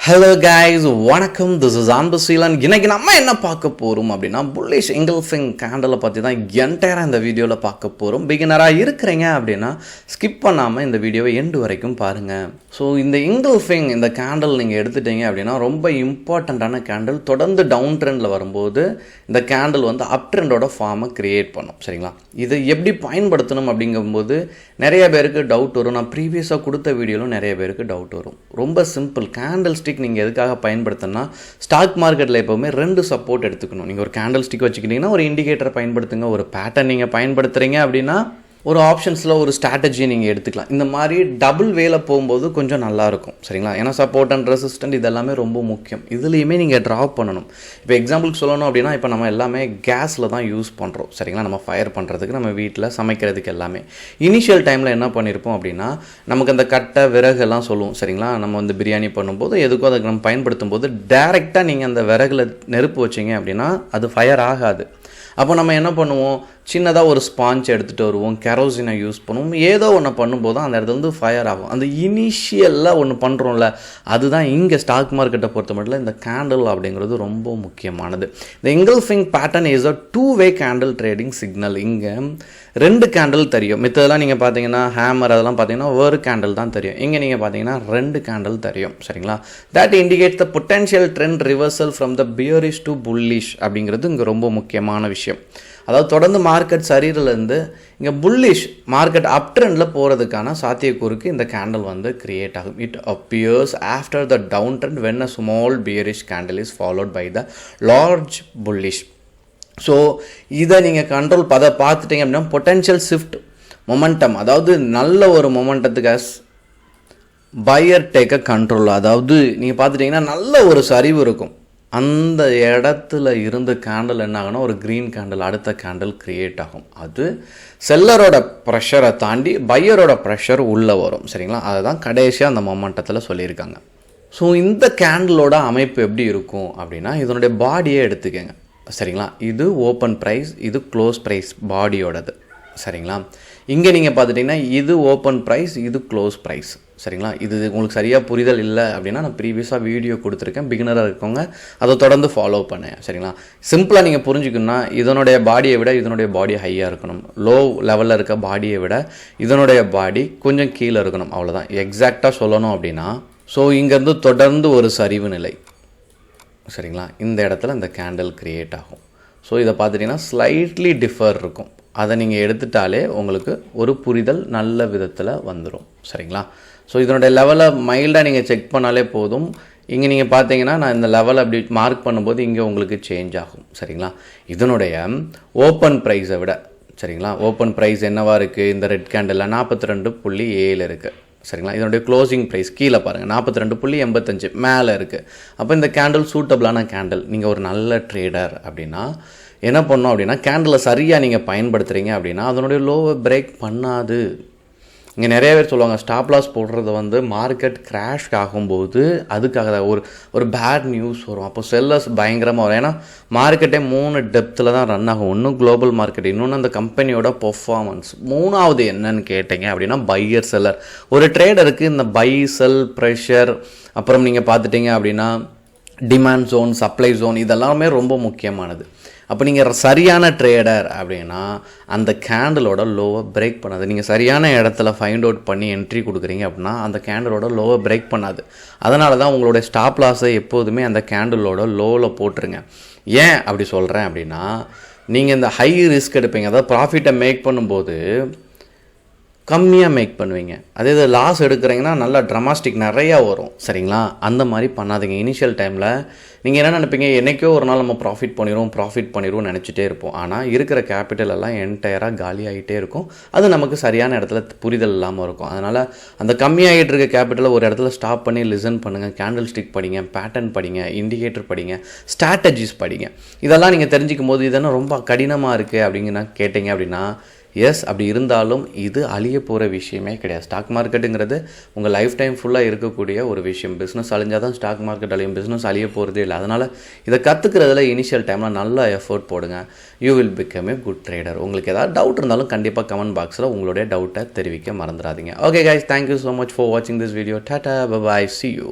Hello guys, வணக்கம். This is Ambaseelan. இன்னைக்கு நம்ம என்ன பார்க்க போகிறோம் அப்படின்னா புல்லிஷ் எங்கல்ஃபிங் கேண்டலை பற்றி தான் என்டையராக இந்த வீடியோவில் பார்க்க போகிறோம். பிகினராக இருக்கிறீங்க அப்படின்னா ஸ்கிப் பண்ணாமல் இந்த வீடியோவை எண்டு வரைக்கும் பாருங்கள். ஸோ இந்த எங்கல்ஃபிங் இந்த கேண்டல் நீங்கள் எடுத்துட்டீங்க அப்படின்னா ரொம்ப இம்பார்ட்டண்ட்டான கேண்டல். தொடர்ந்து டவுன் ட்ரெண்டில் வரும்போது இந்த கேண்டல் வந்து அப் ட்ரெண்டோட ஃபார்மை க்ரியேட் பண்ணும். சரிங்களா? இதை எப்படி பயன்படுத்தணும் அப்படிங்கும்போது நிறைய பேருக்கு டவுட் வரும். நான் ப்ரீவியஸாக கொடுத்த வீடியோவில் நிறைய பேருக்கு டவுட் வரும். ரொம்ப சிம்பிள். கேண்டில் ஸ்டிக் நீங்கள் எதுக்காக பயன்படுத்தினா, ஸ்டாக் மார்க்கெட்டில் எப்போவுமே 2 சப்போர்ட் எடுத்துக்கணும். நீங்கள் ஒரு கேண்டில் ஸ்டிக் வச்சுக்கிட்டிங்கன்னா ஒரு இண்டிகேட்டரை பயன்படுத்துங்க. ஒரு பேட்டர்ன் நீங்கள் பயன்படுத்துகிறீங்க அப்படின்னா ஒரு ஆப்ஷன்ஸில் ஒரு ஸ்ட்ராட்டஜியை நீங்கள் எடுத்துக்கலாம். இந்த மாதிரி டபுள் வேல போகும்போது கொஞ்சம் நல்லாயிருக்கும். சரிங்களா? ஏன்னா சப்போர்ட் அண்ட் ரெசிஸ்டன்ட் இதெல்லாமே ரொம்ப முக்கியம். இதுலேயுமே நீங்கள் ட்ராப் பண்ணணும். இப்போ எக்ஸாம்பிளுக்கு சொல்லணும் அப்படின்னா, இப்போ நம்ம எல்லாமே கேஸில் தான் யூஸ் பண்ணுறோம். சரிங்களா? நம்ம ஃபயர் பண்ணுறதுக்கு, நம்ம வீட்டில் சமைக்கிறதுக்கு எல்லாமே இனிஷியல் டைமில் என்ன பண்ணியிருப்போம் அப்படின்னா, நமக்கு அந்த கட்டை விறகுலாம் சொல்லுவோம். சரிங்களா? நம்ம வந்து பிரியாணி பண்ணும்போது எதுக்கும் அதை நம்ம பயன்படுத்தும் போது டைரெக்டாக நீங்கள் அந்த விறகுல நெருப்பு வச்சிங்க அப்படின்னா அது ஃபயர் ஆகாது. அப்போ நம்ம என்ன பண்ணுவோம், சின்னதாக ஒரு ஸ்பாஞ்ச் எடுத்துகிட்டு வருவோம், கெரோசினை யூஸ் பண்ணுவோம். ஏதோ ஒன்று பண்ணும்போது அந்த இடத்துல வந்து ஃபயர் ஆகும். அந்த இனிஷியலாக ஒன்று பண்ணுறோம்ல, அதுதான் இங்கே ஸ்டாக் மார்க்கெட்டை பொறுத்த மட்டும் இந்த கேண்டில் அப்படிங்கிறது ரொம்ப முக்கியமானது. இந்த engulfing pattern is a two way candle trading signal. இங்கே 2 கேண்டில் தெரியும். மித்ததெல்லாம் நீங்கள் பார்த்தீங்கன்னா ஹேமர் அதெல்லாம் பார்த்தீங்கன்னா ஒரு கேண்டில் தான் தெரியும். இங்கே நீங்கள் பார்த்தீங்கன்னா 2 கேண்டில் தெரியும். சரிங்களா? That indicates the potential trend reversal from the bearish to bullish அப்படிங்கிறது இங்கே ரொம்ப முக்கியமான விஷயம். அதாவது தொடர்ந்து மார்க்கெட் சரியிலேருந்து இங்கே புல்லிஷ் மார்க்கெட் அப் ட்ரெண்டில் போகிறதுக்கான சாத்தியக்கூறுக்கு இந்த கேண்டில் வந்து கிரியேட் ஆகும். It appears after the down trend when a small bearish candle is followed by the large bullish. So இதை நீங்கள் கண்ட்ரோல் பார்த்துட்டீங்க அப்படின்னா பொட்டன்ஷியல் ஷிஃப்ட் மொமெண்டம், அதாவது நல்ல ஒரு மொமெண்டத்துக்கு பையர் டேக்க கண்ட்ரோல். அதாவது நீங்கள் பார்த்துட்டிங்கன்னா நல்ல ஒரு சரிவு இருக்கும். அந்த இடத்துல இருந்து கேண்டில் என்ன ஆகுனா ஒரு க்ரீன் கேண்டில் அடுத்த கேண்டில் க்ரியேட் ஆகும். அது செல்லரோட ப்ரெஷரை தாண்டி பையரோட ப்ரெஷர் உள்ளே வரும். சரிங்களா? அதுதான் கடைசியாக அந்த மொமெண்டத்தில் சொல்லியிருக்காங்க. ஸோ இந்த கேண்டிலோட அமைப்பு எப்படி இருக்கும் அப்படின்னா, இதனுடைய பாடியே எடுத்துக்கங்க. சரிங்களா? இது ஓப்பன் ப்ரைஸ், இது க்ளோஸ் ப்ரைஸ் பாடியோடது. சரிங்களா? இங்கே நீங்கள் பார்த்துட்டிங்கன்னா இது ஓப்பன் ப்ரைஸ், இது க்ளோஸ் ப்ரைஸ். சரிங்களா? இது உங்களுக்கு சரியாக புரிதல் இல்லை அப்படின்னா நான் ப்ரீவியஸாக வீடியோ கொடுத்துருக்கேன். பிகினராக இருக்கவங்க அதை தொடர்ந்து ஃபாலோ பண்ணேன். சரிங்களா? சிம்பிளாக நீங்கள் புரிஞ்சுக்கணுன்னா இதனுடைய பாடியை விட இதனுடைய பாடி ஹையாக இருக்கணும். லோ லெவலில் இருக்க பாடியை விட இதனுடைய பாடி கொஞ்சம் கீழே இருக்கணும். அவ்வளோதான். எக்ஸாக்டாக சொல்லணும் அப்படின்னா, ஸோ இங்கேருந்து தொடர்ந்து ஒரு சரிவு நிலை. சரிங்களா? இந்த இடத்துல இந்த கேண்டில் க்ரியேட் ஆகும். ஸோ இதை பார்த்துட்டிங்கன்னா ஸ்லைட்லி டிஃபர் இருக்கும். அதை நீங்கள் எடுத்துட்டாலே உங்களுக்கு ஒரு புரிதல் நல்ல விதத்தில் வந்துடும். சரிங்களா? ஸோ இதனுடைய லெவலை மைல்டாக நீங்கள் செக் பண்ணாலே போதும். இங்கே நீங்கள் பார்த்தீங்கன்னா நான் இந்த லெவலை அப்படி மார்க் பண்ணும்போது இங்கே உங்களுக்கு சேஞ்ச் ஆகும். சரிங்களா? இதனுடைய ஓப்பன் ப்ரைஸை விட, சரிங்களா, ஓப்பன் ப்ரைஸ் என்னவாக இருக்குது, இந்த ரெட் கேண்டில் 42.7 இருக்குது. சரிங்களா? இதனுடைய க்ளோசிங் ப்ரைஸ் கீழே பாருங்கள் 42.85 மேலே இருக்குது. அப்போ இந்த கேண்டில் சூட்டபிளான கேண்டில். நீங்கள் ஒரு நல்ல ட்ரேடர் அப்படின்னா என்ன பண்ணணும் அப்படின்னா, கேண்டிலை சரியாக நீங்கள் பயன்படுத்துகிறீங்க அப்படின்னா அதனுடைய லோவை பிரேக் பண்ணாது. இங்கே நிறைய பேர் சொல்லுவாங்க ஸ்டாப் லாஸ் போடுறது வந்து மார்க்கெட் கிராஷ் ஆகும்போது அதுக்காக தான் ஒரு பேட் நியூஸ் வரும். அப்போ செல்லர்ஸ் பயங்கரமாக வரும். ஏன்னா மார்க்கெட்டே 3 டெப்த்தில் தான் ரன் ஆகும். ஒன்று குளோபல் மார்க்கெட், இன்னொன்று அந்த கம்பெனியோட பெர்ஃபார்மன்ஸ், மூணாவது என்னன்னு கேட்டிங்க அப்படின்னா பையர் செல்லர். ஒரு ட்ரேடருக்கு இந்த பை செல் ப்ரெஷர், அப்புறம் நீங்கள் பார்த்துட்டிங்க அப்படின்னா டிமாண்ட் ஜோன், சப்ளை ஜோன், இதெல்லாமே ரொம்ப முக்கியமானது. அப்போ நீங்கள் சரியான ட்ரேடர் அப்படின்னா அந்த கேண்டிலோட லோவை பிரேக் பண்ணாது. நீங்கள் சரியான இடத்துல ஃபைண்ட் அவுட் பண்ணி என்ட்ரி கொடுக்குறீங்க அப்படின்னா அந்த கேண்டிலோட லோவை பிரேக் பண்ணாது. அதனால தான் உங்களுடைய ஸ்டாப் லாஸை எப்போதுமே அந்த கேண்டிலோட லோவில் போட்டுருங்க. ஏன் அப்படி சொல்கிறேன் அப்படின்னா, நீங்கள் இந்த ஹை ரிஸ்க் எடுப்பீங்க. அதாவது ப்ராஃபிட்டை மேக் பண்ணும்போது கம்மியாக மேக் பண்ணுவீங்க. அதே இது லாஸ் எடுக்கிறீங்கன்னா நல்லா ட்ரமாஸ்டிக் நிறையா வரும். சரிங்களா? அந்த மாதிரி பண்ணாதீங்க. இனிஷியல் டைமில் நீங்கள் என்ன நினைப்பீங்க, என்றைக்கோ ஒரு நாள் நம்ம ப்ராஃபிட் பண்ணிடுவோம் நினச்சிட்டே இருப்போம். ஆனால் இருக்கிற கேபிட்டல் எல்லாம் என்டையராக காலி ஆகிட்டே இருக்கும். அது நமக்கு சரியான இடத்துல புரிதல் இல்லாமல் இருக்கும். அதனால் அந்த கம்மியாகிட்டு இருக்க கேபிட்டலை ஒரு இடத்துல ஸ்டாப் பண்ணி லிசன் பண்ணுங்கள். கேண்டில் ஸ்டிக் படிங்க, பேட்டர்ன் படிங்க, இண்டிகேட்டர் படிங்க, ஸ்ட்ராட்டஜிஸ் படிங்க. இதெல்லாம் நீங்கள் தெரிஞ்சிக்கும் போது இதெல்லாம் ரொம்ப கடினமாக இருக்குது அப்படிங்கன்னா கேட்டிங்க அப்படின்னா, எஸ், அப்படி இருந்தாலும் இது அழிய போகிற விஷயமே கிடையாது. ஸ்டாக் மார்க்கெட்டுங்கிறது உங்கள் லைஃப் டைம் ஃபுல்லாக இருக்கக்கூடிய ஒரு விஷயம். பிஸ்னஸ் அழிஞ்சால் தான் ஸ்டாக் மார்க்கெட் அழியும். பிஸ்னஸ் அழிய போகிறதே இல்லை. அதனால் இதை கற்றுக்கிறதுல இனிஷியல் டைமில் நல்லா எஃபோர்ட் போடுங்க. You will become a good trader. உங்களுக்கு ஏதாவது டவுட் இருந்தாலும் கண்டிப்பாக கமெண்ட் பாக்ஸில் உங்களுடைய டவுட்டை தெரிவிக்க மறந்துடாதீங்க. Okay guys, thank you so much for வாட்சிங் this video. Tata, bye, see you.